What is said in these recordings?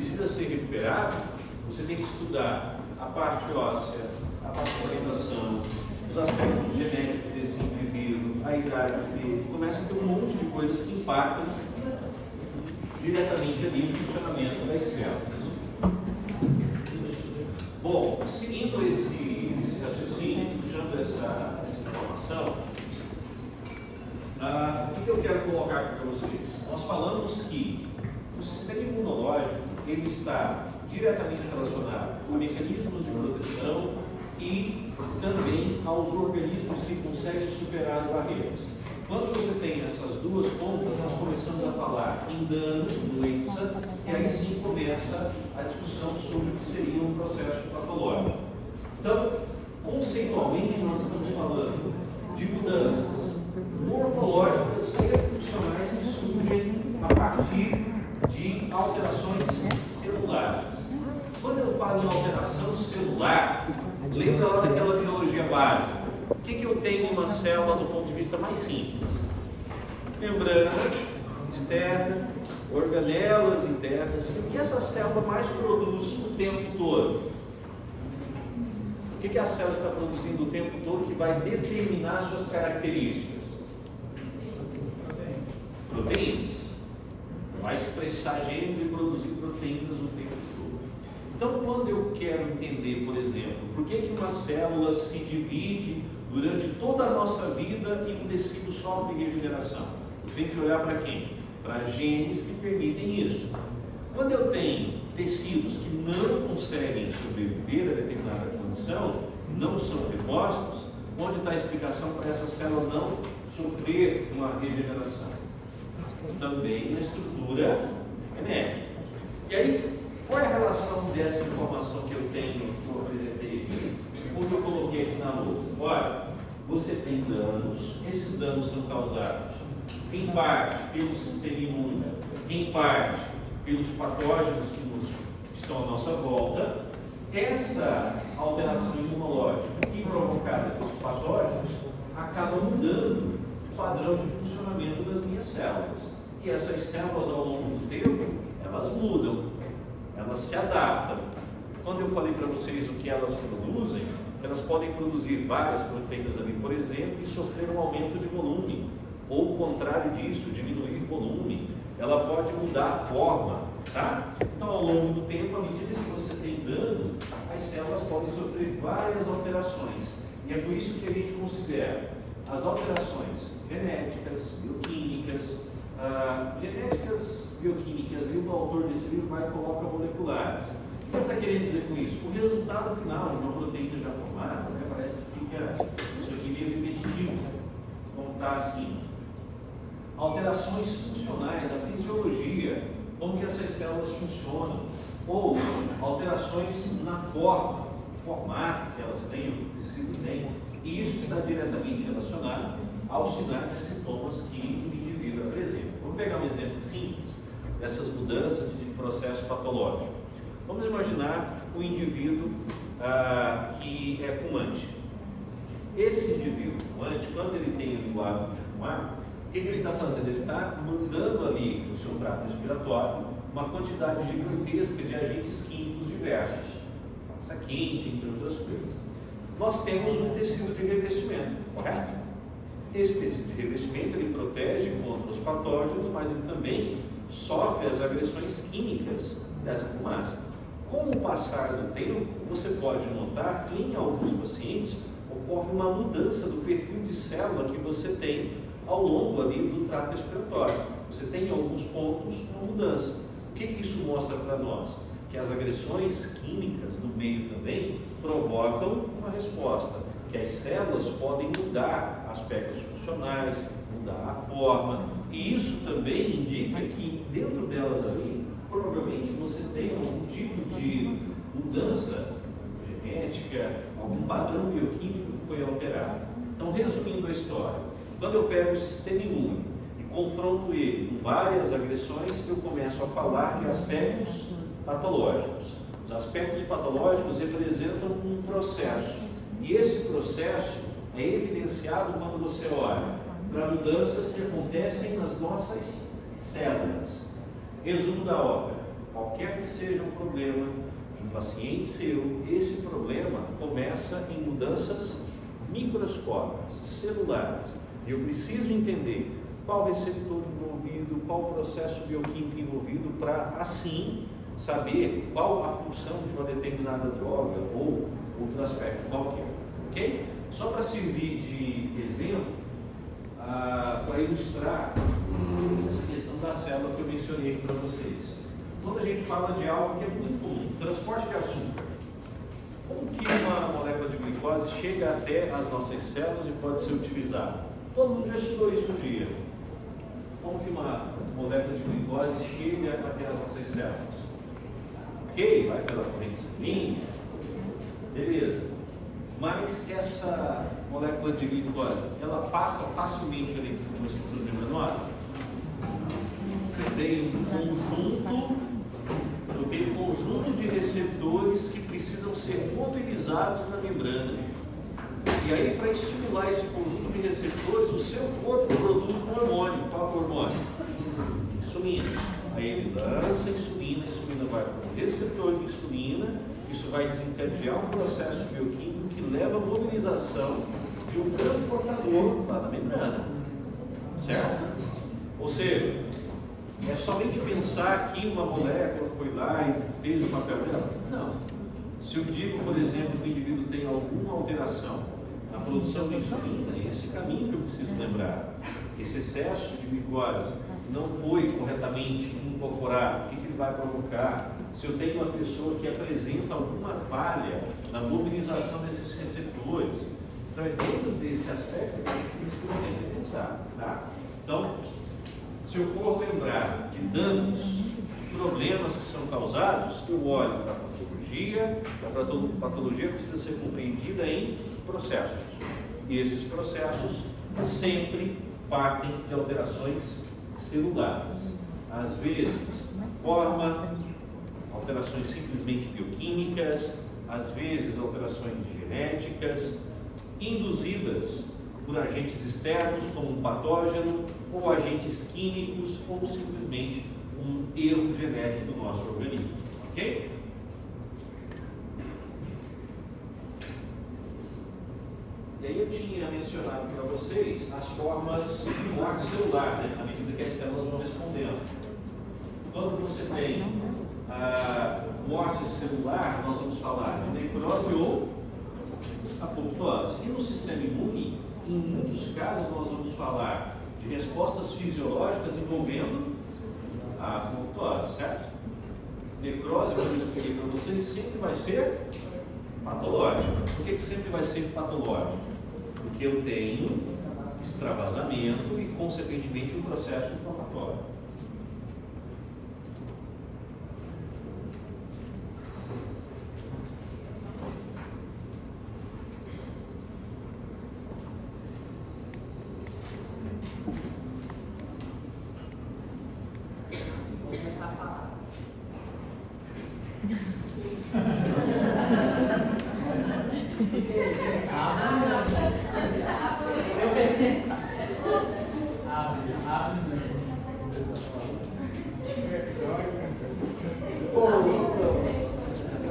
precisa ser recuperado, você tem que estudar a parte óssea, a vascularização, os aspectos genéticos desse indivíduo, a idade dele. Começa a ter um monte de coisas que impactam diretamente ali no funcionamento das células. Bom, seguindo esse raciocínio, puxando essa informação, o que eu quero colocar aqui para vocês? Nós falamos que o sistema imunológico ele está diretamente relacionado a mecanismos de proteção e também aos organismos que conseguem superar as barreiras. Quando você tem essas duas pontas, nós começamos a falar em dano, doença, e aí sim começa a discussão sobre o que seria um processo patológico. Então, conceitualmente, nós estamos falando de mudanças morfológicas e funcionais que surgem a partir de alterações celulares. Quando eu falo em alteração celular, lembra lá daquela biologia básica. O que eu tenho em uma célula do ponto de vista mais simples? Membrana externa, organelas internas. O que essa célula mais produz o tempo todo? O que a célula está produzindo o tempo todo que vai determinar suas características? Proteínas. Vai expressar genes e produzir proteínas o tempo todo. Então, quando eu quero entender, por exemplo, por que uma célula se divide durante toda a nossa vida e um tecido sofre regeneração, eu tenho que olhar para quem? Para genes que permitem isso. Quando eu tenho tecidos que não conseguem sobreviver a determinada condição, não são repostos, onde está a explicação para essa célula não sofrer uma regeneração? Também na estrutura genética. E aí, qual é a relação dessa informação que eu tenho, que eu apresentei aqui, com o que eu coloquei aqui na lousa? Olha, você tem danos, esses danos são causados em parte pelo sistema imune, em parte pelos patógenos que estão à nossa volta. Essa alteração imunológica e provocada pelos patógenos acaba mudando o padrão de funcionamento das minhas células. E essas células, ao longo do tempo, elas mudam, elas se adaptam. Quando eu falei para vocês o que elas produzem, elas podem produzir várias proteínas ali, por exemplo, e sofrer um aumento de volume, ou o contrário disso, diminuir volume. Ela pode mudar a forma, tá? Então, ao longo do tempo, à medida que você tem dano, as células podem sofrer várias alterações. E é por isso que a gente considera as alterações genéticas, bioquímicas, bioquímicas, e o autor desse livro vai e coloca moleculares. O que ele está querendo dizer com isso? O resultado final de uma proteína já formada, parece que fica isso aqui meio repetitivo, como está assim. Alterações funcionais, a fisiologia, como que essas células funcionam, ou alterações na forma, o formato que elas têm, o tecido tem, e isso está diretamente relacionado aos sinais e sintomas que o indivíduo apresenta. Vamos pegar um exemplo simples dessas mudanças de processo patológico. Vamos imaginar um indivíduo que é fumante. Esse indivíduo fumante, quando ele tem o hábito de fumar, o que ele está fazendo? Ele está mandando ali no seu trato respiratório uma quantidade gigantesca de agentes químicos diversos, massa quente, entre outras coisas. Nós temos um tecido de revestimento, correto? Esse tecido de revestimento ele protege contra os patógenos, mas ele também sofre as agressões químicas dessa fumaça. Com o passar do tempo, você pode notar que em alguns pacientes ocorre uma mudança do perfil de célula que você tem ao longo ali do trato respiratório. Você tem em alguns pontos uma mudança. O que isso mostra para nós? Que as agressões químicas do meio também provocam uma resposta, que as células podem mudar aspectos funcionais, mudar a forma, e isso também indica que dentro delas ali, provavelmente você tem algum tipo de mudança genética, algum padrão bioquímico que foi alterado. Então, resumindo a história, quando eu pego o sistema imune e confronto ele com várias agressões, eu começo a falar de aspectos patológicos. Os aspectos patológicos representam um processo, e esse processo é evidenciado quando você olha para mudanças que acontecem nas nossas células. Resumo da ópera: qualquer que seja um problema de um paciente seu, esse problema começa em mudanças microscópicas, celulares. Eu preciso entender qual receptor envolvido, qual processo bioquímico envolvido, para assim saber qual a função de uma determinada droga ou outro aspecto qualquer, ok? Só para servir de exemplo, para ilustrar essa questão da célula que eu mencionei aqui para vocês. Quando a gente fala de algo que é muito comum, transporte de açúcar, como que uma molécula de glicose chega até as nossas células e pode ser utilizada? Todo mundo já estudou isso um dia. Como que uma molécula de glicose chega até as nossas células? Ok, vai pela corrente sanguínea, beleza. Mas essa molécula de glicose, ela passa facilmente ali por uma estrutura membranosa? Tem um conjunto de receptores que precisam ser mobilizados na membrana. E aí, para estimular esse conjunto de receptores, o seu corpo produz um hormônio. Qual é o hormônio? Insulina. Aí ele lança a insulina vai para um receptor de insulina, isso vai desencadear um processo bioquímico que leva à mobilização de um transportador lá na membrana. Certo? Ou seja, é somente pensar que uma molécula foi lá e fez o papel dela? Não. Se eu digo, por exemplo, que o indivíduo tem alguma alteração na produção de insulina, é esse caminho que eu preciso lembrar. Esse excesso de glicose não foi corretamente incorporado, o que ele vai provocar? Se eu tenho uma pessoa que apresenta alguma falha na mobilização desses receptores, então é dentro desse aspecto que a gente precisa sempre pensar. Tá? Então, se eu for lembrar de danos, problemas que são causados, eu olho para a patologia, a patologia precisa ser compreendida em processos. E esses processos sempre partem de alterações celulares. Às vezes, na forma, alterações simplesmente bioquímicas, às vezes alterações genéticas, induzidas por agentes externos, como um patógeno, ou agentes químicos, ou simplesmente um erro genético do nosso organismo. Ok? E aí eu tinha mencionado para vocês as formas do morte celular, né, à medida que as células vão respondendo. Quando você tem a morte celular, nós vamos falar de necrose ou apoptose. E no sistema imune, em muitos casos, nós vamos falar de respostas fisiológicas envolvendo a apoptose, certo? Necrose, como eu expliquei para vocês, sempre vai ser patológica. Por que sempre vai ser patológica? Porque eu tenho extravasamento e, consequentemente, um processo inflamatório.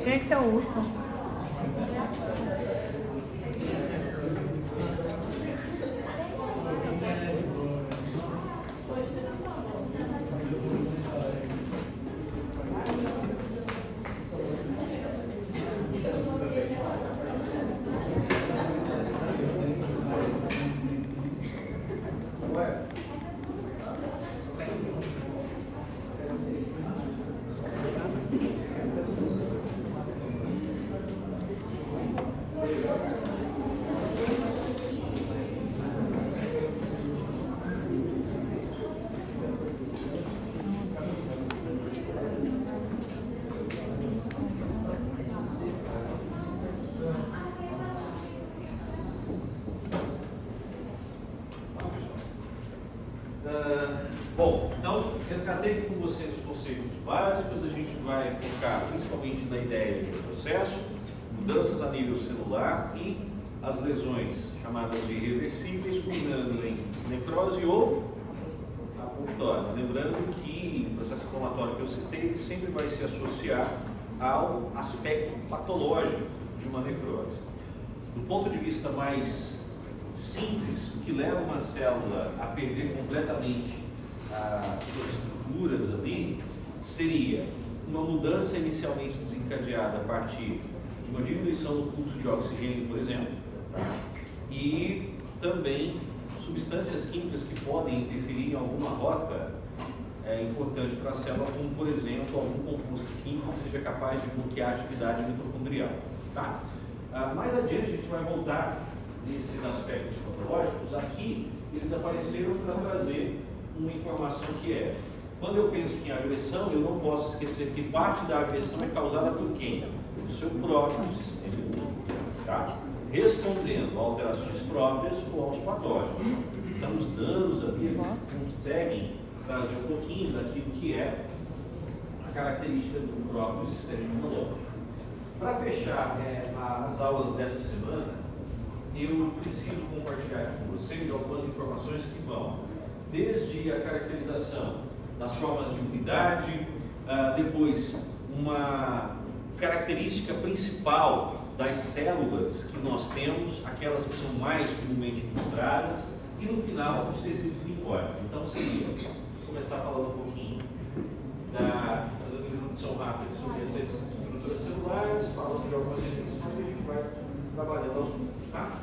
Tinha que ser o Hudson. Bom, então, resgatei com vocês os conceitos básicos, a gente vai focar principalmente na ideia de processo, mudanças a nível celular e as lesões chamadas de irreversíveis, culminando em necrose ou apoptose. Lembrando que o processo inflamatório que eu citei, ele sempre vai se associar ao aspecto patológico de uma necrose. Do ponto de vista mais simples, o que leva uma célula a perder completamente as suas estruturas ali, seria uma mudança inicialmente desencadeada a partir de uma diminuição do fluxo de oxigênio, por exemplo, e também substâncias químicas que podem interferir em alguma rota importante para a célula, como, por exemplo, algum composto químico que seja capaz de bloquear a atividade mitocondrial. Tá? Mais adiante, a gente vai voltar nesses aspectos patológicos. Aqui, eles apareceram para trazer uma informação que é: quando eu penso em agressão, eu não posso esquecer que parte da agressão é causada por quem? O seu próprio sistema imune, tá? Respondendo a alterações próprias ou aos patógenos. Então, os danos ali, eles conseguem trazer um pouquinho daquilo que é a característica do próprio sistema imunológico. Para fechar as aulas dessa semana, eu preciso compartilhar com vocês algumas informações que vão desde a caracterização das formas de imunidade, depois uma característica principal das células que nós temos, aquelas que são mais comumente encontradas, e no final os tecidos linfóides. Então seria começar falando um pouquinho fazendo uma introdução rápida sobre essas estruturas celulares, falando de algumas definições e a gente vai trabalhando aos poucos, tá?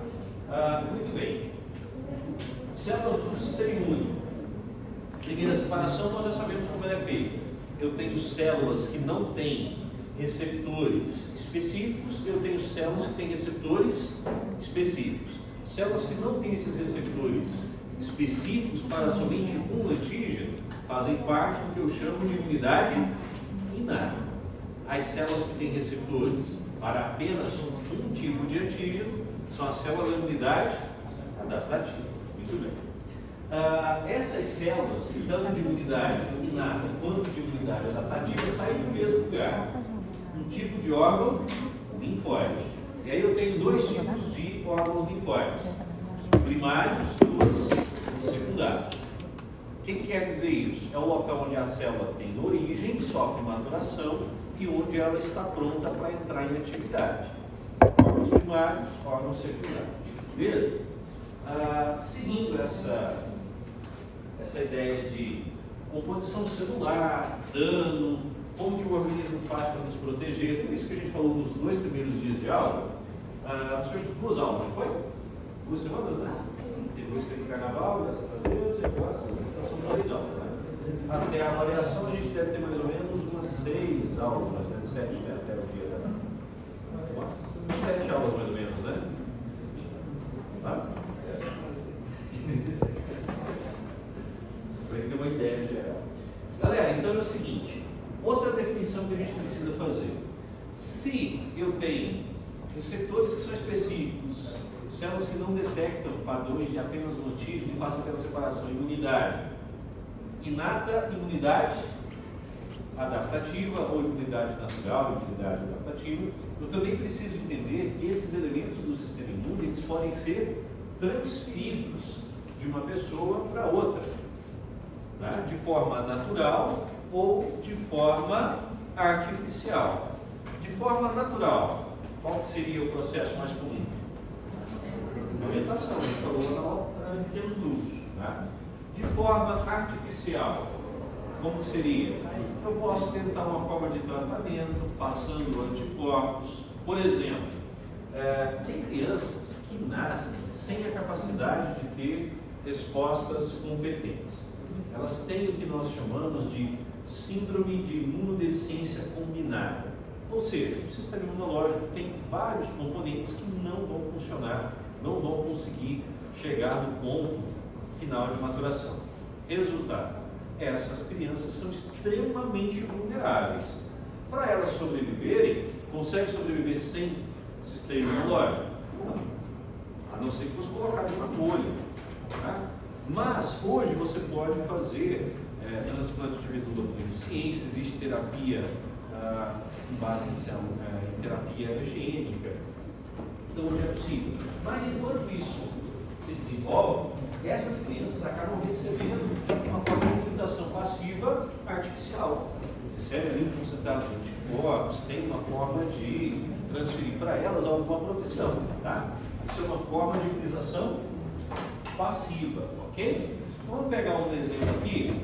Muito bem. Células do sistema imune. Primeira separação, nós já sabemos como ela é feita. Eu tenho células que não têm receptores específicos, eu tenho células que têm receptores específicos. Células que não têm esses receptores específicos para somente um antígeno fazem parte do que eu chamo de imunidade inata. As células que têm receptores para apenas um tipo de antígeno são as células da imunidade adaptativa. Muito bem. Essas células, tanto de imunidade inata quanto de imunidade adaptativa, saem do mesmo lugar. Um tipo de órgão linfóide. E aí eu tenho dois tipos de órgãos linfóides: os primários e os secundários. O que quer dizer isso? É o local onde a célula tem origem, sofre maturação e onde ela está pronta para entrar em atividade. Órgãos primários, órgãos secundários. Beleza? Seguindo essa ideia de composição celular, dano, como que o organismo faz para nos proteger, tudo isso que a gente falou nos 2 primeiros dias de aula, nós tivemos 2 aulas, não foi? 2 semanas, né? Depois teve o carnaval, graças a Deus, e agora são 3 aulas, né? Até a avaliação a gente deve ter mais ou menos umas 6 aulas, mais ou menos 7, né? Até o dia da... 7 aulas mais ou menos, né? Tá? Para ter uma ideia geral. Galera, então é o seguinte, outra definição que a gente precisa fazer. Se eu tenho receptores que são específicos, células que não detectam padrões de apenas um antígeno e façam aquela separação, imunidade inata, imunidade adaptativa ou imunidade natural, imunidade adaptativa, eu também preciso entender que esses elementos do sistema imune eles podem ser transferidos de uma pessoa para outra, né? De forma natural ou de forma artificial. De forma natural, qual seria o processo mais comum? Alimentação, a gente falou em pequenos grupos. Né? De forma artificial, como seria? Eu posso tentar uma forma de tratamento, passando anticorpos. Por exemplo, tem crianças que nascem sem a capacidade de ter respostas competentes. Elas têm o que nós chamamos de síndrome de imunodeficiência combinada. Ou seja, o sistema imunológico tem vários componentes que não vão funcionar, não vão conseguir chegar no ponto final de maturação. Resultado, essas crianças são extremamente vulneráveis. Para elas sobreviverem, conseguem sobreviver sem sistema imunológico? Não. A não ser que fosse colocado na bolha. Tá? Mas hoje você pode fazer transplante de medula com deficiência, existe terapia com base em terapia gênica. Então hoje é possível. Mas enquanto isso se desenvolvem, essas crianças acabam recebendo uma forma de imunização passiva artificial. Recebe ali um concentrado de anticorpos, tem uma forma de transferir para elas alguma proteção. Tá? Isso é uma forma de imunização passiva, ok? Vamos pegar um exemplo aqui.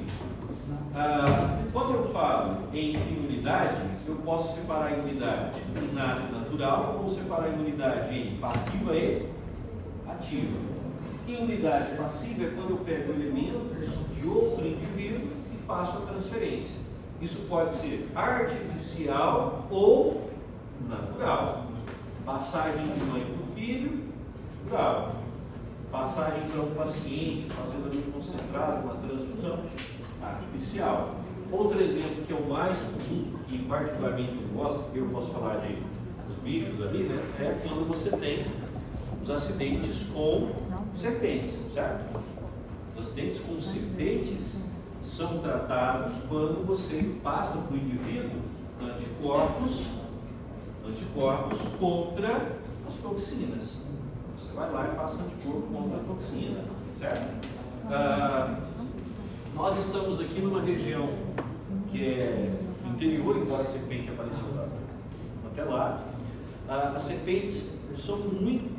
Quando eu falo em imunidade, eu posso separar a imunidade inata e natural, ou separar a imunidade em passiva e ativa. Imunidade passiva é quando eu pego elementos de outro indivíduo e faço a transferência. Isso pode ser artificial ou natural. Passagem de mãe para o filho, natural. Passagem para um paciente, fazendo ali um concentrado, uma transfusão, artificial. Outro exemplo que é o mais comum, que particularmente eu gosto, porque eu posso falar de os bichos ali, né? É quando você tem os acidentes com serpentes, certo? Os acidentes com serpentes são tratados quando você passa para o indivíduo anticorpos contra as toxinas. Você vai lá e passa anticorpo contra a toxina, certo? Nós estamos aqui numa região que é interior, embora a serpente apareceu até lá. As serpentes são muito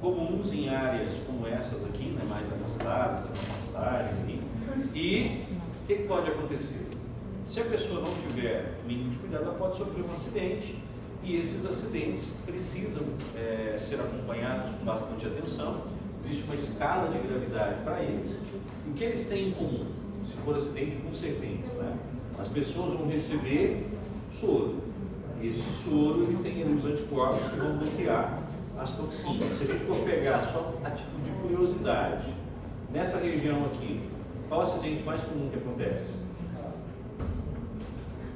comuns em áreas como essas aqui, né, mais afastadas, ali. E o que pode acontecer? Se a pessoa não tiver mínimo de cuidado, ela pode sofrer um acidente, e esses acidentes precisam ser acompanhados com bastante atenção. Existe uma escala de gravidade para eles. E o que eles têm em comum? Se for acidente com serpentes, né? As pessoas vão receber soro. Esse soro ele tem os anticorpos que vão bloquear as toxinas. Se a gente for pegar só a título de curiosidade, nessa região aqui, qual o acidente mais comum que acontece?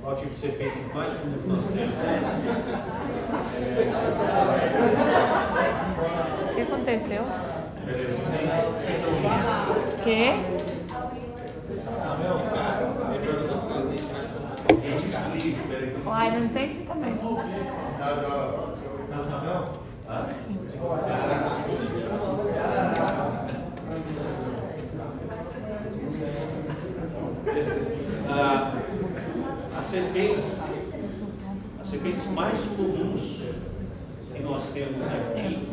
Qual o tipo de serpente mais comum que nós temos? O que aconteceu? O quê? Uai, não entendi também. As serpentes mais comuns que nós temos aqui,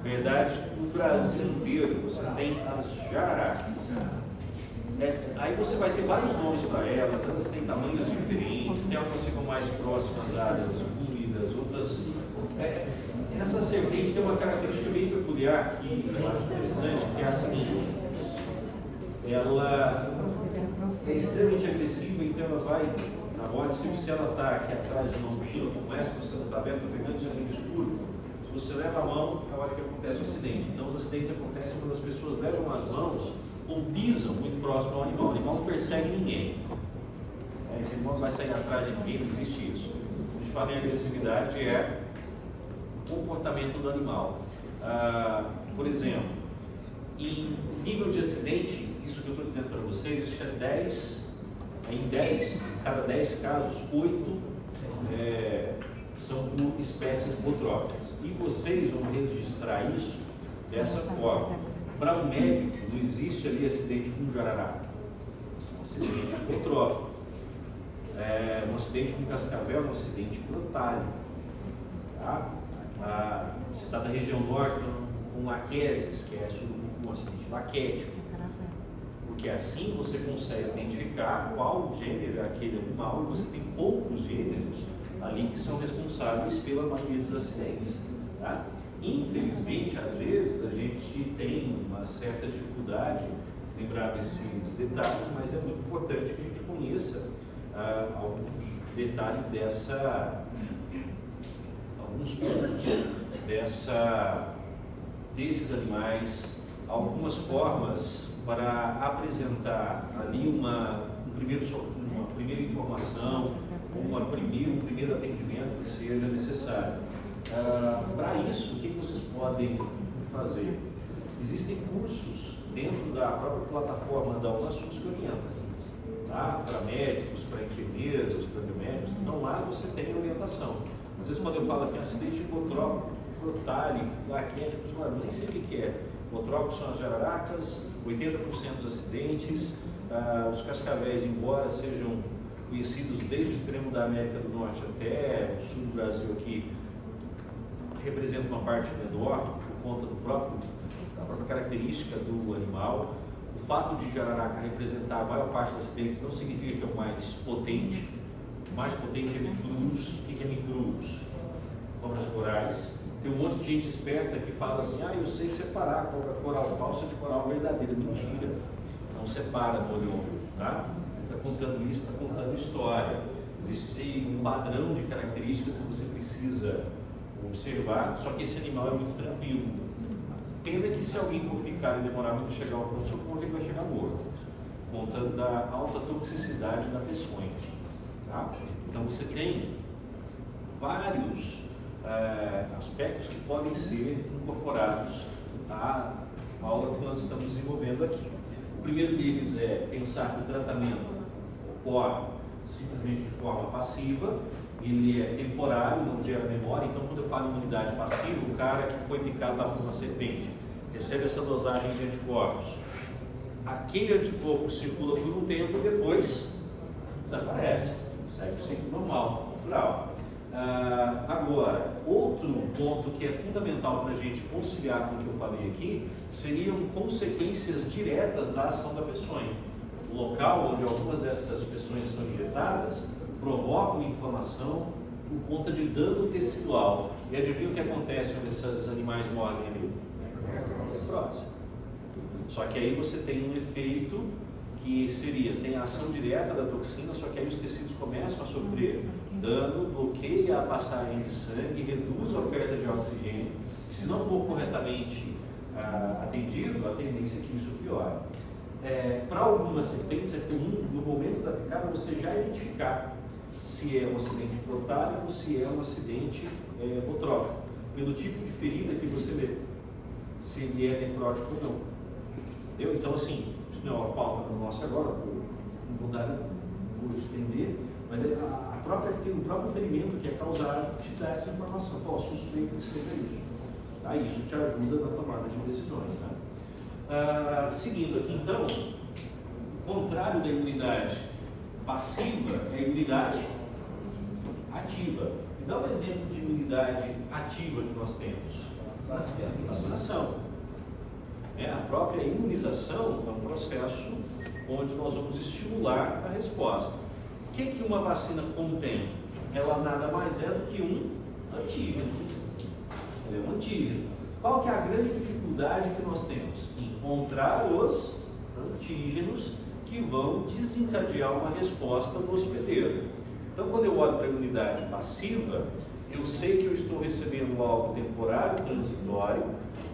verdade, no Brasil inteiro, você tem as jararatas. Aí você vai ter vários nomes para elas têm tamanhos diferentes, tem algumas que ficam mais próximas às áreas úmidas, outras. Essa serpente tem uma característica bem peculiar que eu acho interessante, que é a seguinte: ela é extremamente agressiva, então ela vai na vórtice. Se ela está aqui atrás de uma mochila como essa, você não está vendo, está pegando isso aqui no escuro, se você leva a mão, é a hora que acontece o acidente. Então os acidentes acontecem quando as pessoas levam as mãos ou pisam muito próximo ao animal. O animal não persegue ninguém. Esse animal não vai sair atrás de ninguém, não existe isso. A gente fala em agressividade, é o comportamento do animal. Por exemplo, em nível de acidente, isso que eu estou dizendo para vocês, isso é em cada 10 casos, 8 são por espécies botrópicas. E vocês vão registrar isso dessa forma. Para um médico, não existe ali acidente com jararaca, um acidente botrópico. Um acidente com cascavel, um acidente crotálico. Tá? Você está da região norte, com laqueses, que é um acidente laquético. Porque assim você consegue identificar qual gênero é aquele animal, e você tem poucos gêneros ali que são responsáveis pela maioria dos acidentes. Tá? Infelizmente, às vezes, a gente tem uma certa dificuldade em lembrar desses detalhes, mas é muito importante que a gente conheça alguns detalhes alguns pontos desses animais, algumas formas para apresentar ali uma primeira informação, um primeiro atendimento que seja necessário. Para isso, o que vocês podem fazer? Existem cursos dentro da própria plataforma da UNASUS que orientam, tá? Para médicos, para enfermeiros, para biomédicos. Então lá você tem orientação. Às vezes quando eu falo aqui em acidente hipotrópico, Protalip, Laquéticos, mano, nem sei o que é. Botrópicos são as jararacas, 80% dos acidentes, os cascavéis, embora sejam conhecidos desde o extremo da América do Norte até o sul do Brasil aqui, representam uma parte menor por conta da própria característica do animal. O fato de jararaca representar a maior parte dos acidentes não significa que é o mais potente. O mais potente é micrurus. O que é micrurus? Cobras corais. Tem um monte de gente esperta que fala assim: eu sei separar cobra coral falsa de coral verdadeira. Mentira. Não separa no olho, tá? Está contando isso, está contando história. Existe um padrão de características que você precisa observar, só que esse animal é muito tranquilo. Pena que se alguém for ficar e demorar muito a chegar ao pronto-socorro, ele vai chegar morto, contando da alta toxicidade da peçonha. Tá? Então você tem vários aspectos que podem ser incorporados à aula que nós estamos desenvolvendo aqui. O primeiro deles é pensar que o tratamento ocorre simplesmente de forma passiva, ele é temporário, não gera memória. Então, quando eu falo em imunidade passiva, o cara que foi picado lá por uma serpente recebe essa dosagem de anticorpos, aquele anticorpo circula por um tempo e depois desaparece, segue o ciclo normal, natural. Agora, outro ponto que é fundamental para a gente conciliar com o que eu falei aqui seriam consequências diretas da ação da peçonha. O local onde algumas dessas peçonhas são injetadas provocam inflamação por conta de dano tecidual. E adivinha o que acontece quando esses animais morrem ali? Necrose. Só que aí você tem um efeito que tem a ação direta da toxina, só que aí os tecidos começam a sofrer dano, bloqueia a passagem de sangue, reduz a oferta de oxigênio. Se não for corretamente atendido, a tendência é que isso piore. Para algumas serpentes é comum, no momento da picada, você já identificar se é um acidente protálico ou se é um acidente botrópico, pelo tipo de ferida que você vê, se ele é necrótico ou não. Entendeu? Então, assim, isso não é uma pauta nossa agora, não vou estender, mas o próprio ferimento que é causado te dá essa informação. Suspeito que seja isso. Tá? Isso te ajuda na tomada de decisões. Tá? Seguindo aqui, então, o contrário da imunidade passiva é a imunidade ativa. Me dá um exemplo de imunidade ativa que nós temos. Vacinação. A própria imunização é um processo onde nós vamos estimular a resposta. O que uma vacina contém? Ela nada mais é do que um antígeno. Ela é um antígeno. Qual que é a grande dificuldade que nós temos? Encontrar os antígenos que vão desencadear uma resposta no hospedeiro. Então, quando eu olho para a imunidade passiva, eu sei que eu estou recebendo algo temporário, transitório,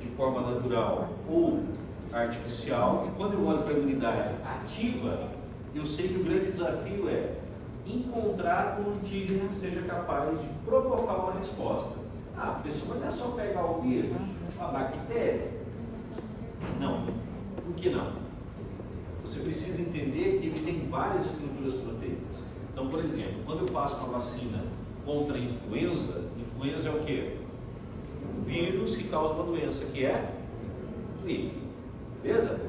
de forma natural ou artificial, e quando eu olho para a imunidade ativa, eu sei que o grande desafio é encontrar um antígeno que seja capaz de provocar uma resposta. Professor, mas não é só pegar o vírus, a bactéria? Não. Por que não? Você precisa entender que ele tem várias estruturas proteicas. Então, por exemplo, quando eu faço uma vacina contra a influenza é o quê? Um vírus que causa uma doença, que é gripe. Beleza?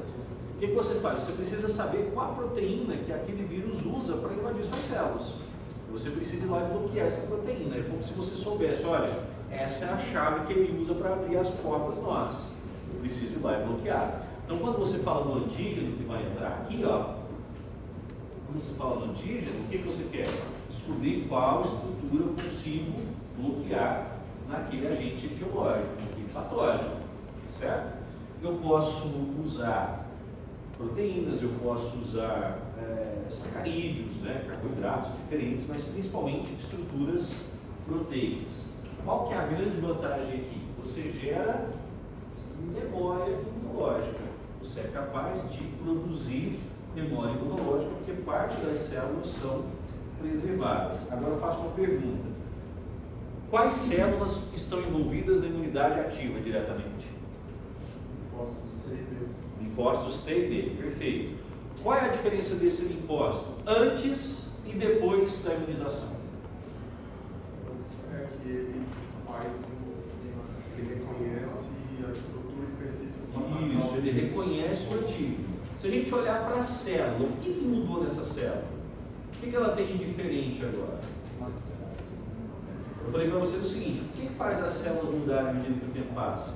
O que você faz? Você precisa saber qual a proteína que aquele vírus usa para invadir suas células. Você precisa ir lá e bloquear essa proteína. É como se você soubesse, olha, essa é a chave que ele usa para abrir as portas nossas. Eu preciso ir lá e bloquear. Então, quando você fala do antígeno que vai entrar aqui, quando você fala do antígeno, o que você quer? Descobrir qual estrutura eu consigo bloquear naquele agente etiológico, naquele patógeno, certo? Eu posso usar proteínas, eu posso usar sacarídeos, carboidratos diferentes, mas principalmente estruturas proteicas. Qual que é a grande vantagem aqui? Você gera memória imunológica. Você é capaz de produzir memória imunológica porque parte das células são preservadas. Agora eu faço uma pergunta. Quais células estão envolvidas na imunidade ativa diretamente? Linfócitos T e B, perfeito. Qual é a diferença desse linfócito antes e depois da imunização? ele reconhece o antígeno. Se a gente olhar para a célula, o que mudou nessa célula? O que ela tem de diferente agora? Eu falei para vocês o seguinte: o que faz as células mudarem à medida que o tempo passa?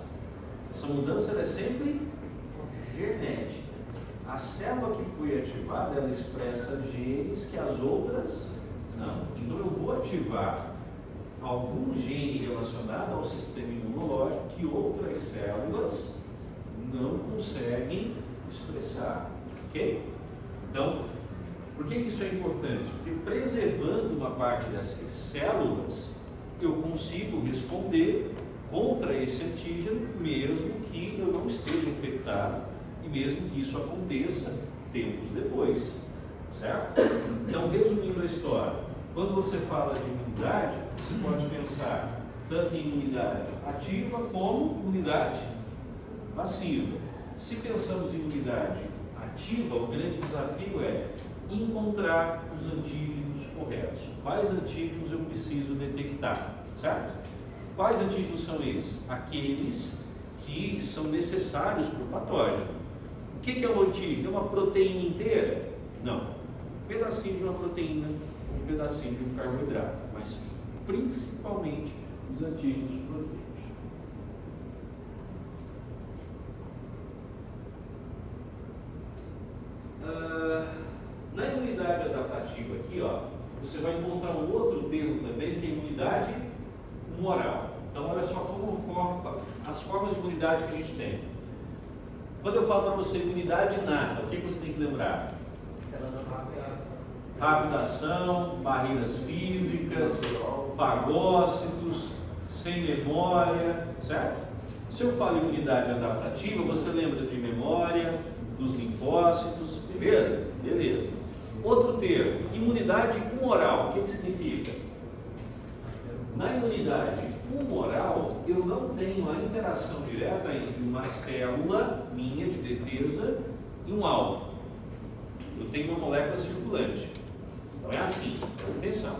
Essa mudança ela é sempre genética. A célula que foi ativada, ela expressa genes que as outras não. Então eu vou ativar algum gene relacionado ao sistema imunológico que outras células não conseguem expressar, ok? Então, por que isso é importante? Porque preservando uma parte dessas células, eu consigo responder contra esse antígeno, mesmo que eu não esteja infectado e mesmo que isso aconteça tempos depois, certo? Então, resumindo a história, quando você fala de imunidade, você pode pensar tanto em imunidade ativa como imunidade passiva. Se pensamos em imunidade ativa, o grande desafio é encontrar os antígenos corretos. Quais antígenos eu preciso detectar, certo? Quais antígenos são esses? Aqueles que são necessários para o patógeno. O que é um antígeno? É uma proteína inteira? Não. Um pedacinho de uma proteína, um pedacinho de um carboidrato, mas principalmente os antígenos proteicos. Na imunidade adaptativa aqui, ó, você vai encontrar um outro termo também, que é imunidade humoral. Então, olha só como forma as formas de imunidade que a gente tem. Quando eu falo para você imunidade inata, o que você tem que lembrar? Rápida ação, barreiras físicas, fagócitos, sem memória, certo? Se eu falo imunidade adaptativa, você lembra de memória, dos linfócitos, beleza? Beleza. Outro termo, imunidade humoral, o que significa? Na imunidade humoral, eu não tenho a interação direta entre uma célula minha de defesa e um alvo. Eu tenho uma molécula circulante. Então é assim, presta atenção.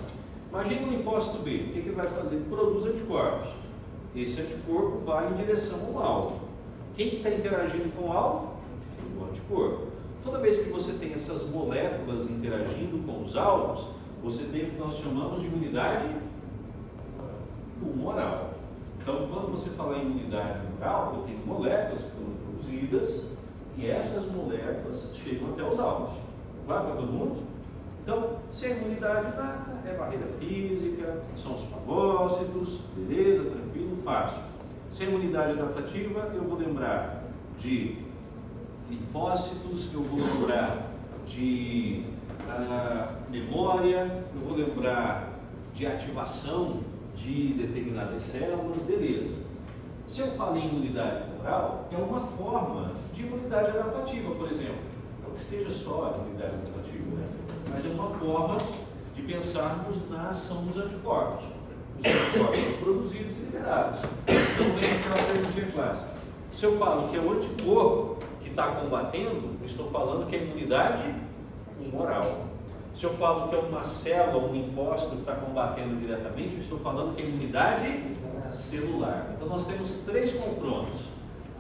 Imagina um linfócito B, o que ele vai fazer? Ele produz anticorpos. Esse anticorpo vai em direção ao alvo. Quem que está interagindo com o alvo? O anticorpo. Toda vez que você tem essas moléculas interagindo com os alvos, você tem o que nós chamamos de imunidade humoral. Então, quando você fala em imunidade humoral, eu tenho moléculas que foram produzidas e essas moléculas chegam até os alvos. Claro para todo mundo? Então, se a imunidade inata é barreira física, são os fagócitos, beleza, tranquilo, fácil. Se a imunidade adaptativa, eu vou lembrar de linfócitos, eu vou lembrar de memória, eu vou lembrar de ativação de determinadas células, beleza. Se eu falo em imunidade humoral, é uma forma de imunidade adaptativa, por exemplo. Não que seja só a imunidade adaptativa, né? Mas é uma forma de pensarmos na ação dos anticorpos. Os anticorpos são produzidos e liberados. Então vem aquela perguntinha clássica. Se eu falo que é o anticorpo que está combatendo, eu estou falando que é imunidade humoral. Se eu falo que é uma célula, um linfócito que está combatendo diretamente, eu estou falando que é imunidade celular. Então nós temos três confrontos.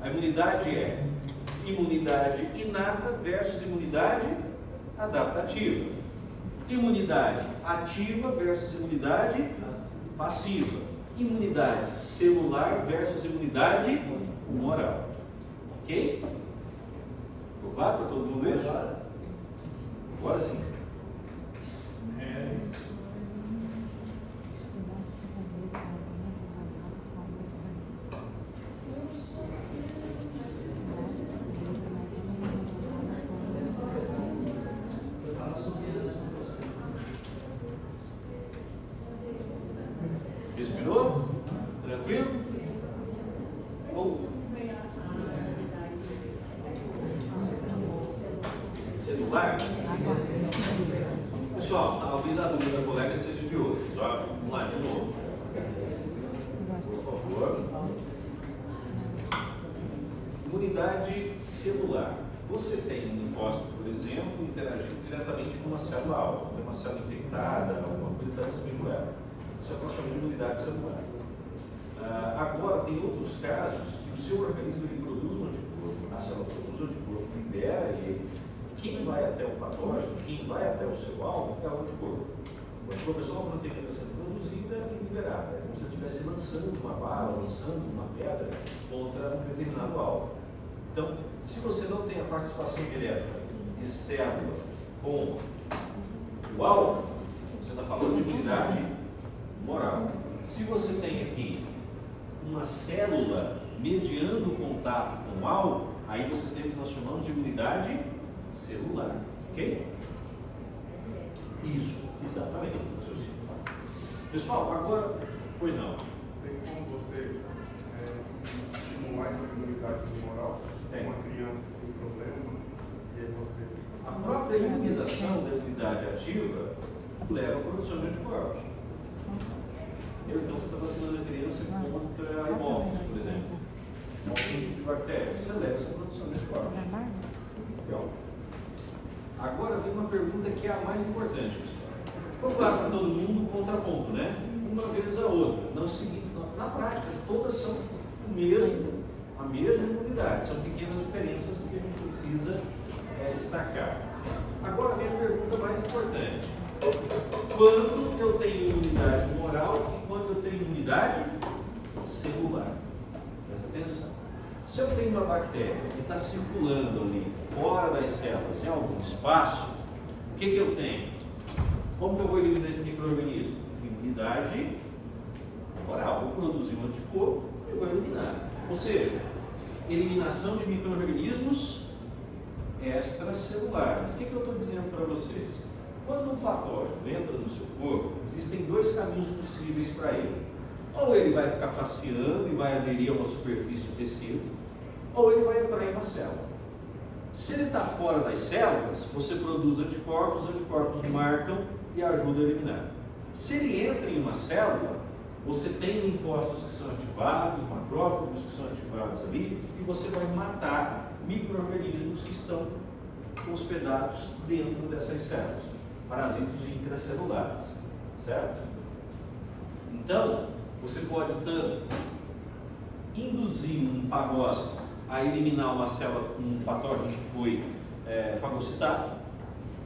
A imunidade é imunidade inata versus imunidade adaptativa. Imunidade ativa versus imunidade passiva. Imunidade celular versus imunidade humoral. Ok? Ficou claro para todo mundo isso? Agora sim. Respirou? Tranquilo? Celular? Pessoal, talvez a dúvida da colega seja de hoje. Só vamos lá de novo. Por favor. Imunidade celular. Você tem um linfócito, por exemplo, interagindo diretamente com uma célula-alvo. Tem uma célula infectada, alguma coisa está destruindo ela. Isso é o que nós chamamos de imunidade celular. Agora, tem outros casos que o seu organismo ele produz um anticorpo as células produzem o anticorpo, libera ele. Quem vai até o patógeno, quem vai até o seu alvo é o anticorpo. O anticorpo é só uma proteína que está sendo produzida e liberada. É como se eu estivesse lançando uma bala, lançando uma pedra contra um determinado alvo. Então, se você não tem a participação direta de célula com o alvo, você está falando de imunidade moral. Se você tem aqui uma célula mediando o contato com o alvo, aí você tem o que nós chamamos de imunidade celular. Ok? Isso, exatamente. Pessoal, agora, pois não. Tem como você estimular essa imunidade moral? Uma criança que tem problema e aí você. A própria imunização da imunidade ativa leva à produção de anticorpos. Então você está vacinando a criança contra hemófilos, por exemplo. Um tipo de bactéria. Você leva essa produção de anticorpos. Legal. Agora vem uma pergunta que é a mais importante, pessoal. Vamos lá para todo mundo o contraponto, né? Uma vez a outra. Não seguir, na prática, todas são a mesma imunidade. São pequenas diferenças que a gente precisa destacar. Agora vem a pergunta mais importante. Quando eu tenho imunidade moral e quando eu tenho imunidade celular? Presta atenção. Se eu tenho uma bactéria que está circulando ali, fora das células, em algum espaço, o que eu tenho? Como que eu vou eliminar esse micro-organismo? Imunidade moral. Eu produzi um anticorpo e vou eliminar. Ou seja, eliminação de micro-organismos extracelulares. O que eu estou dizendo para vocês? Quando um patógeno entra no seu corpo, existem dois caminhos possíveis para ele. Ou ele vai ficar passeando e vai aderir a uma superfície de tecido, ou ele vai entrar em uma célula. Se ele está fora das células, você produz anticorpos, os anticorpos marcam e ajudam a eliminar. Se ele entra em uma célula, você tem linfócitos que são ativados, macrófagos que são ativados ali, e você vai matar micro-organismos que estão hospedados dentro dessas células, parasitos intracelulares, certo? Então, você pode tanto induzir um fagócito a eliminar uma célula com um patógeno que foi fagocitado,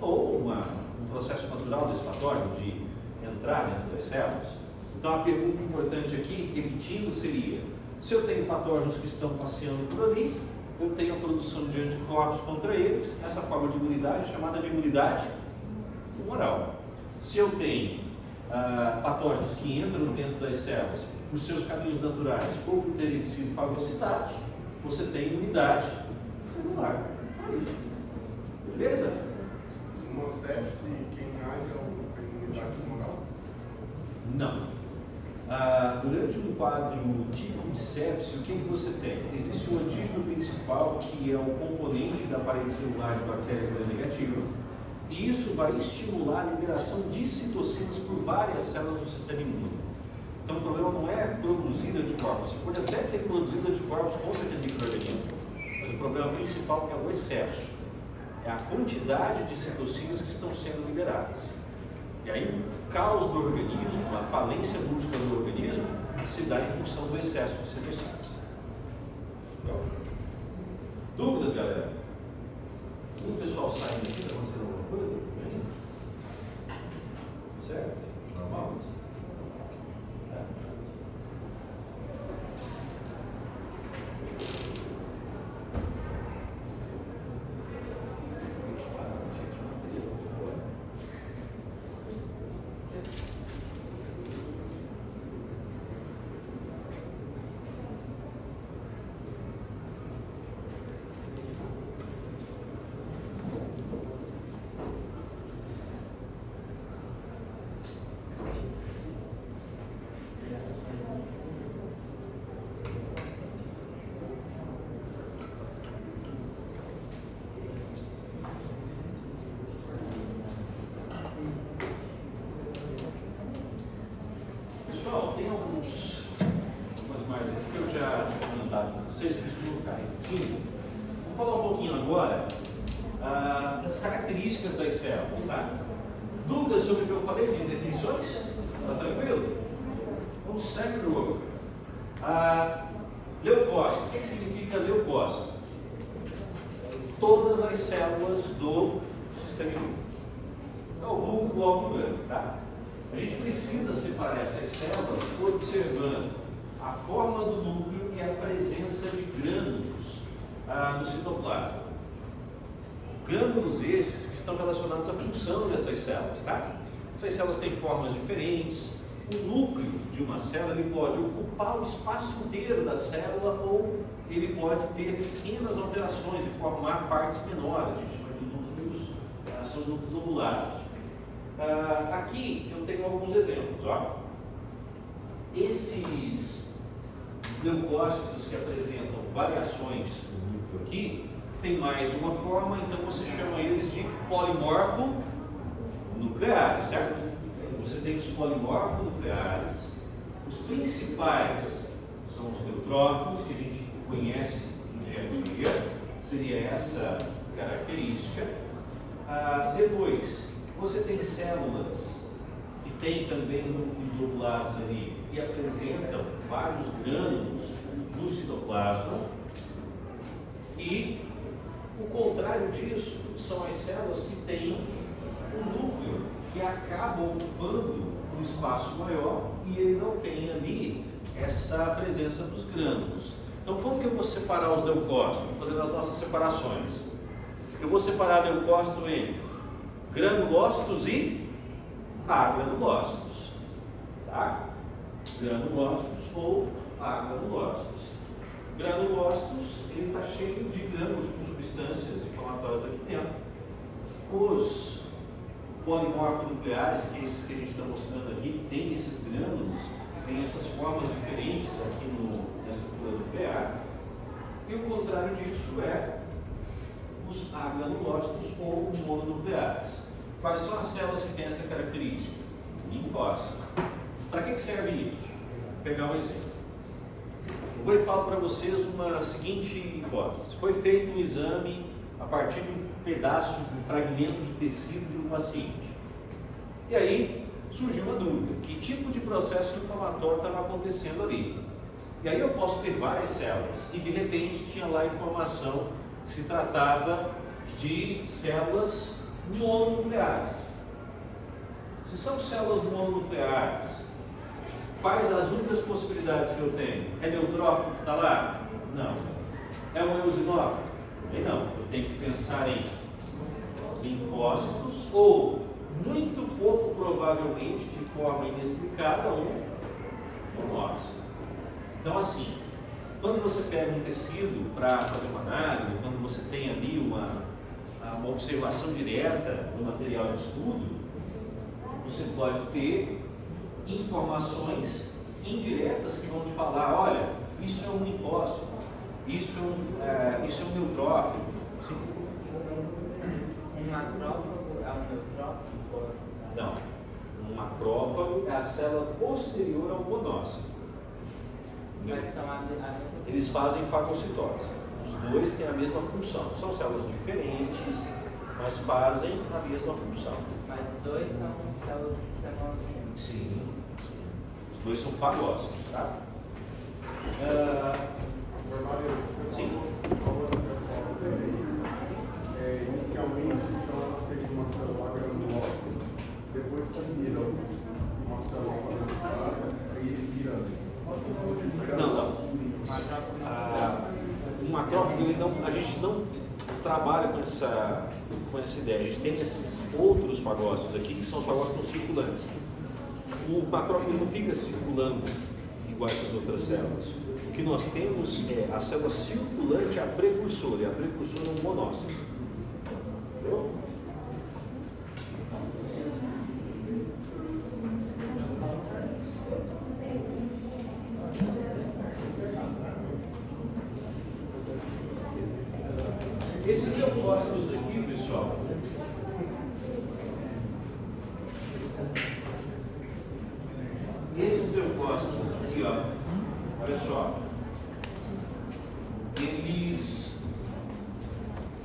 ou um processo natural desse patógeno de entrar dentro das células. Então, a pergunta importante aqui, repetindo, seria: se eu tenho patógenos que estão passeando por ali, eu tenho a produção de anticorpos contra eles. Essa forma de imunidade é chamada de imunidade moral. Se eu tenho patógenos que entram dentro das células por seus caminhos naturais ou por terem sido fagocitados, você tem imunidade celular. Beleza? No sepse, quem mais é a imunidade moral? Não. Durante um quadro tipo de sepse, o que você tem? Existe um antígeno principal que é o componente da parede celular de bactéria gram-negativa, e isso vai estimular a liberação de citocinas por várias células do sistema imune. Então o problema não é produzir anticorpos, você pode até ter produzido anticorpos contra aquele microorganismo, mas o problema principal é o excesso, é a quantidade de citocinas que estão sendo liberadas. E aí o caos do organismo, a falência múltipla do organismo, se dá em função do excesso de citocinas. Dúvidas, galera? O pessoal saindo aqui, está acontecendo alguma coisa? Certo? Normal? Tem algumas mais aqui que eu já tinha comentado com vocês, que eu vou colocar repetindo. Vou falar um pouquinho agora das características das células, tá? Dúvidas sobre o que eu falei de definições? Está tranquilo? Vamos segue o jogo. Leucócito. O que significa leucócito? glóbulo, tá? A gente precisa separar essas células observando a forma do núcleo e a presença de grânulos no citoplasma. Grânulos esses que estão relacionados à função dessas células, tá? Essas células têm formas diferentes. O núcleo de uma célula ele pode ocupar o espaço inteiro da célula ou ele pode ter pequenas alterações e formar partes menores. A gente chama de núcleos, são núcleos lobulados. Aqui eu tenho alguns exemplos. Ó. Esses leucócitos que apresentam variações no núcleo aqui, tem mais uma forma, então você chama eles de polimorfo nucleares, certo? Você tem os polimorfos nucleares, os principais são os neutrófilos, que a gente conhece no dia a dia, seria essa característica. Depois, você tem células que têm também núcleos lobulados ali e apresentam vários grânulos no citoplasma. E o contrário disso são as células que têm um núcleo que acaba ocupando um espaço maior e ele não tem ali essa presença dos grânulos. Então, como que eu vou separar os leucócitos? Vou fazer as nossas separações. Eu vou separar leucócito entre granulócitos e agranulócitos. Tá? Granulócitos ou agranulócitos. Granulócitos, ele está cheio de grânulos com substâncias inflamatórias aqui dentro. Os polimorfos nucleares, que é esses que a gente está mostrando aqui, tem esses grânulos, tem essas formas diferentes aqui na estrutura nuclear. E o contrário disso é os agranulócitos ou mononucleares. Quais são as células que têm essa característica? Linfócitos. Para que serve isso? Vou pegar um exemplo. Eu vou e falo para vocês uma seguinte hipótese. Foi feito um exame a partir de um pedaço, de um fragmento de tecido de um paciente. E aí surgiu uma dúvida: que tipo de processo inflamatório estava acontecendo ali? E aí eu posso ter várias células e de repente tinha lá a informação que se tratava de células mononucleares. Se são células mononucleares, quais as únicas possibilidades que eu tenho? É neutrófilo que está lá? Não. É um eosinófilo? Também não. Eu tenho que pensar em linfócitos ou, muito pouco provavelmente, de forma inexplicada, um monócito. Então, assim, quando você pega um tecido para fazer uma análise, quando você tem ali uma observação direta do material de estudo, você pode ter informações indiretas que vão te falar: olha, isso é um linfócito, isso é um neutrófilo. Sim. Um macrófago é um neutrófilo? Não. Um macrófago é a célula posterior ao monócito. Mas são Eles fazem fagocitose. Os dois têm a mesma função. São células diferentes, mas fazem a mesma função. Mas os dois são células do sistema autoimune. Sim. Os dois são fagócitos, tá? Sim. Inicialmente, então, ela seria uma célula granulócita, depois que vira uma célula fagocitada, aí ele vira. Não. O macrófago, a gente não trabalha com essa ideia. A gente tem esses outros fagócitos aqui, que são os fagócitos circulantes. O macrófago não fica circulando igual essas outras células. O que nós temos é a célula circulante, a precursora, e a precursora é um monócito. Entendeu? Esses leucócitos aqui, pessoal, esses leucócitos aqui, ó, olha só, eles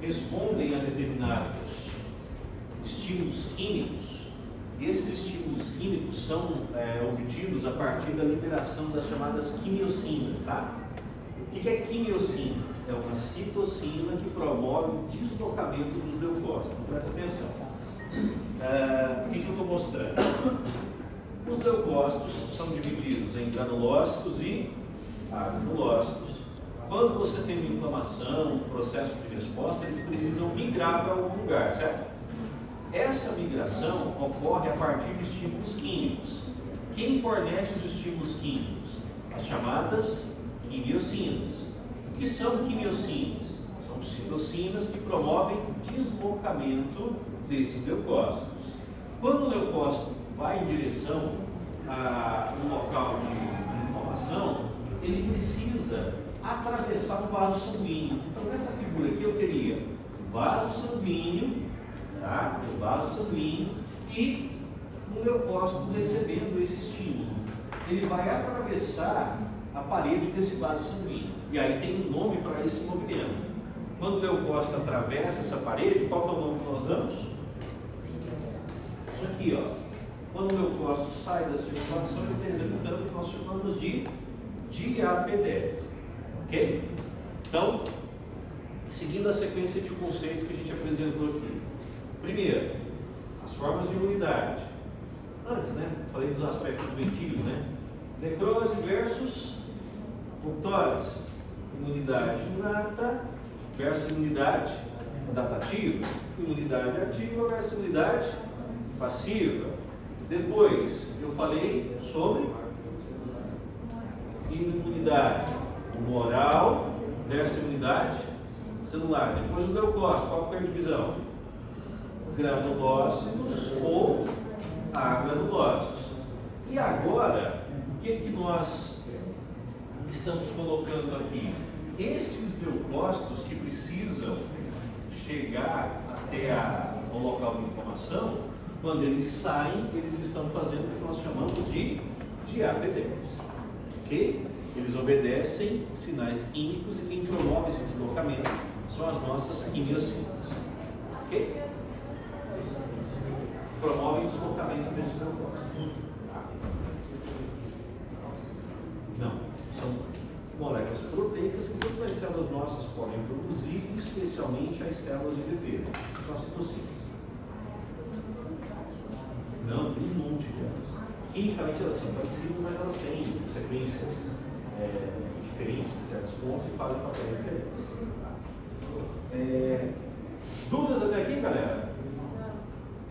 respondem a determinados estímulos químicos, e esses estímulos químicos são obtidos a partir da liberação das chamadas quimiocinas, tá? O que é quimiocina? É uma citocina que promove o deslocamento dos leucócitos. Presta atenção. O que eu estou mostrando? Os leucócitos são divididos em granulócitos e agranulócitos. Quando você tem uma inflamação, um processo de resposta, eles precisam migrar para algum lugar, certo? Essa migração ocorre a partir de estímulos químicos. Quem fornece os estímulos químicos? As chamadas quimiocinas. O que são quimiocinas? São citocinas que promovem deslocamento desses leucócitos. Quando o leucócito vai em direção a um local de inflamação, ele precisa atravessar um vaso sanguíneo. Então, nessa figura aqui eu teria um vaso sanguíneo, tá? Um vaso sanguíneo e um leucócito recebendo esse estímulo. Ele vai atravessar a parede desse vaso sanguíneo. E aí tem um nome para esse movimento. Quando o leucócito atravessa essa parede, qual que é o nome que nós damos? Isso aqui, ó. Quando o leucócito sai da circulação, ele está executando o que nós chamamos de diapedese. Ok? Então, seguindo a sequência de conceitos que a gente apresentou aqui. Primeiro, as formas de imunidade. Antes, né? Falei dos aspectos doentios, né? Necrose versus apoptose. Imunidade inata versus imunidade adaptativa. Imunidade ativa versus imunidade passiva. Depois, eu falei sobre imunidade humoral versus imunidade celular. Depois o leucócito, qual foi a divisão? Granulócitos ou agranulócitos. E agora, o que nós estamos colocando aqui? Esses leucócitos que precisam chegar até o local de inflamação, quando eles saem, eles estão fazendo o que nós chamamos de diapedese. Ok? Eles obedecem sinais químicos e quem promove esse deslocamento são as nossas quimiocinas. Ok? Promovem o deslocamento desses leucócitos. Não, são moléculas proteicas que todas as células nossas podem produzir, especialmente as células de defesa, são as citocinas. Não, tem um monte delas. Quimicamente elas são parecidas, mas elas têm sequências diferentes, certos pontos e fazem papéis diferentes. Dúvidas até aqui, galera?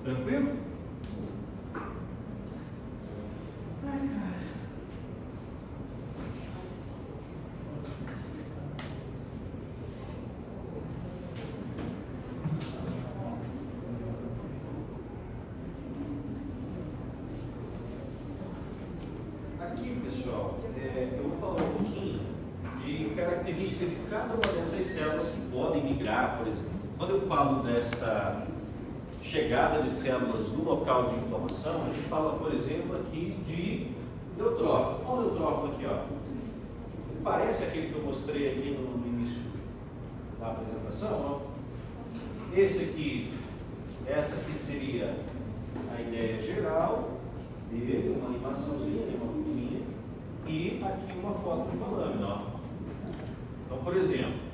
Tranquilo? Aqui, pessoal, eu vou falar um pouquinho de características de cada uma dessas células que podem migrar, por exemplo. Quando eu falo dessa chegada de células no local de inflamação, a gente fala, por exemplo, aqui de neutrófilo. Olha o neutrófilo aqui, ó. Ele parece aquele que eu mostrei aqui no início da apresentação, ó. Esse aqui, essa aqui seria a ideia geral dele, uma animaçãozinha, uma figurinha, e aqui uma foto de uma lâmina, ó. Então, por exemplo,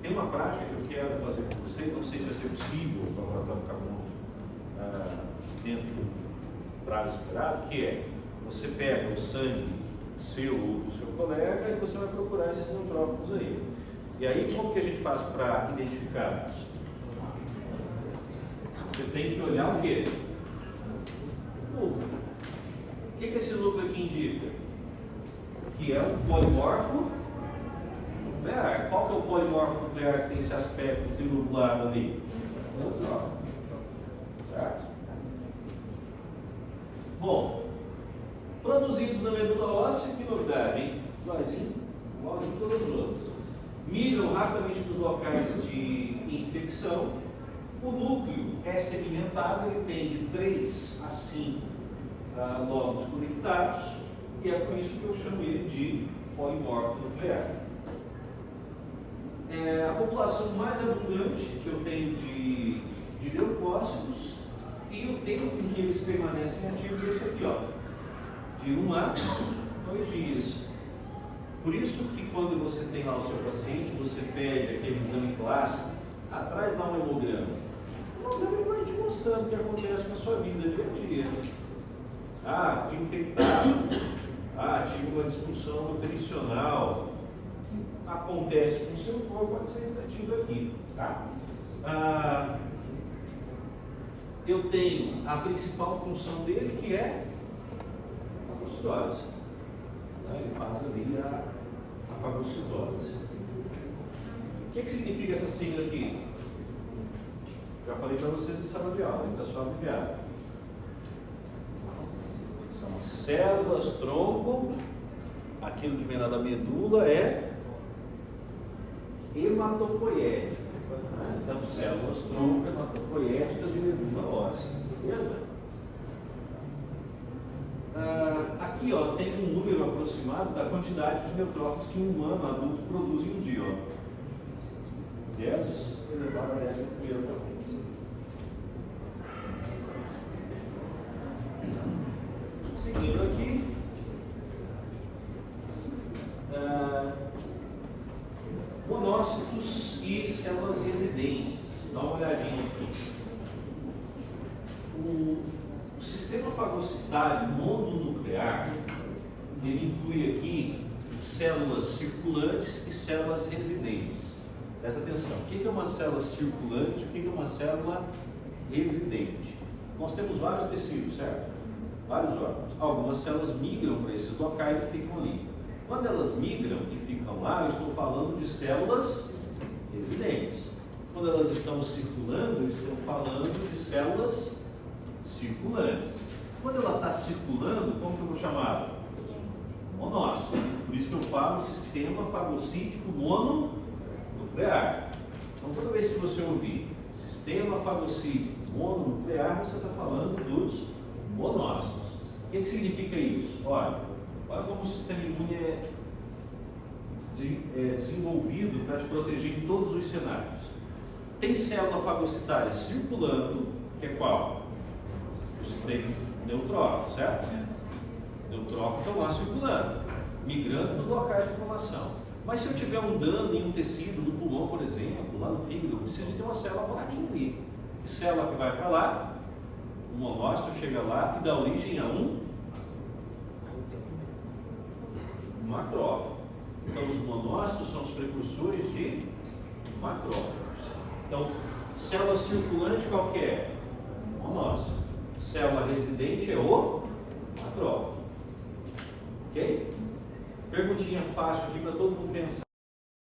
tem uma prática que eu quero fazer com vocês, não sei se vai ser possível para o laboratório ficar dentro do prazo esperado, que é, você pega o sangue seu ou do seu colega e você vai procurar esses neutrófilos aí. E aí, como que a gente faz para identificá-los? Você tem que olhar o quê? Núcleo. O que esse núcleo aqui indica? Que é um polimorfo nuclear. Qual que é o polimorfo nuclear que tem esse aspecto trinucleado ali? Neutrófilo. Certo? Bom, produzidos na medula óssea, que novidade, hein? Igualzinho todas as outras. Migram rapidamente para os locais de infecção. O núcleo é segmentado, ele tem de 3 a 5 lóbulos conectados, e é por isso que eu chamo ele de polimorfo nuclear. A população mais abundante que eu tenho de leucócitos e o tempo em que eles permanecem ativos é esse aqui, ó, de 1 a 2 dias. Por isso que quando você tem lá o seu paciente, você pede aquele exame clássico, atrás dá um hemograma. Ele vai te mostrando o que acontece na sua vida dia a dia. Ah, fui infectado. Ah, tive uma disfunção nutricional. O que acontece com o seu corpo pode ser refletido aqui. Tá? Eu tenho a principal função dele, que é a fagocitose. Ele faz ali a fagocitose. O que significa essa sigla aqui? Já falei para vocês em sala de aula, está só abreviado. São as células tronco, aquilo que vem lá da medula é hematopoético. Então, células tronco hematopoéticas de medula óssea. Beleza? Aqui ó, tem um número aproximado da quantidade de neutrófilos que um humano adulto produz em um dia. Ó. 10 elevado a 10ª potência. Seguindo aqui, monócitos e células residentes. Dá uma olhadinha aqui. O sistema fagocitário mononuclear, ele inclui aqui células circulantes e células residentes. Presta atenção, o que é uma célula circulante e o que é uma célula residente? Nós temos vários tecidos, certo? Vários órgãos. Algumas células migram para esses locais e ficam ali. Quando elas migram e ficam lá, eu estou falando de células residentes. Quando elas estão circulando, eu estou falando de células circulantes. Quando ela está circulando, como que eu vou chamar? Monócito. Por isso que eu falo sistema fagocítico mononuclear. Então, toda vez que você ouvir sistema fagocítico mononuclear, você está falando dos monócitos. O que significa isso? Olha como o sistema imune é desenvolvido para te proteger em todos os cenários. Tem célula fagocitária circulando, que é qual? Você tem neutrófilo, certo? Neutrófilos estão lá circulando, migrando nos locais de inflamação. Mas se eu tiver um dano em um tecido, no pulmão, por exemplo, lá no fígado, eu preciso de ter uma célula paradinha ali. E célula que vai para lá, o monócito chega lá e dá origem a um macrófago. Então, os monócitos são os precursores de macrófagos. Então, célula circulante qual que é? Monócito. Célula residente é o macrófago. Ok? Perguntinha fácil aqui para todo mundo pensar.